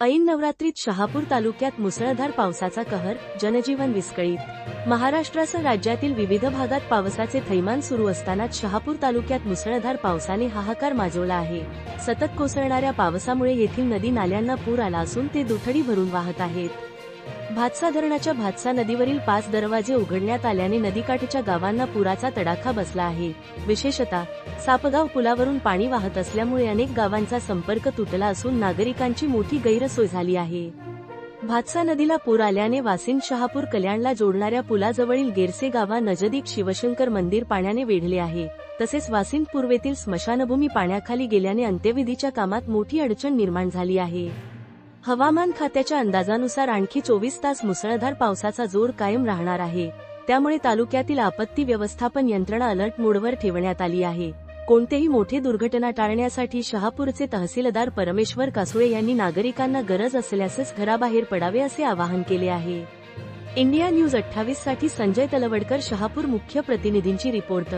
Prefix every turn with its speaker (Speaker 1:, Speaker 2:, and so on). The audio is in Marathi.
Speaker 1: ऐन नवरात्रीत शहापूर तालुक्यात मुसळधार पावसाचा कहर, जनजीवन विस्कळीत। महाराष्ट्रासह राज्यातील विविध भागात पावसाचे थैमान सुरू असतानाच शहापूर तालुक्यात मुसळधार पावसाने हाहाकार माजवला आहे। सतत कोसळणाऱ्या पावसामुळे येथील नदी नाल्यांना पूर आला असून ते दुथडी भरून वाहत आहेत। भातसा धरणाच्या भातसा नदीवरील 5 दरवाजे उघडण्यात आल्याने नदीकाठच्या गावांना पुराचा तडाखा बसला आहे। विशेषतः सापगाव पुलावरून पाणी वाहत असल्यामुळे अनेक गावांचा संपर्क तुटला असून नागरिकांची मोठी गैरसोय झाली आहे। भातसा नदीला पूर आल्याने वासिंद शहापूर कल्याणला जोडणाऱ्या पुलाजवळील गेरसे गावानजीक शिवशंकर मंदिर पाण्याने वेढले आहे। तसेच वासिंद पूर्वेतील स्मशानभूमी पाण्याखाली गेल्याने अंत्यविधीच्या कामात मोठी अडचण निर्माण झाली आहे। हवामान खात्याच्या अंदाजानुसार आणखी 24 तास मुसळधार पावसाचा जोर कायम राहणार आहे। त्यामुळे तालुक्यातील आपत्ती व्यवस्थापन यंत्रणा अलर्ट मोडवर ठेवण्यात आली आहे। कोणतेही मोठे दुर्घटना टाळण्यासाठी शहापूरचे तहसीलदार परमेश्वर कासुळे यांनी नागरिकांना गरज असल्यासच घराबाहेर पडावे असे आवाहन केले आहे। इंडिया न्यूज 28 साठी संजय तलवडकर, शहापूर मुख्य प्रतिनिधींची रिपोर्ट।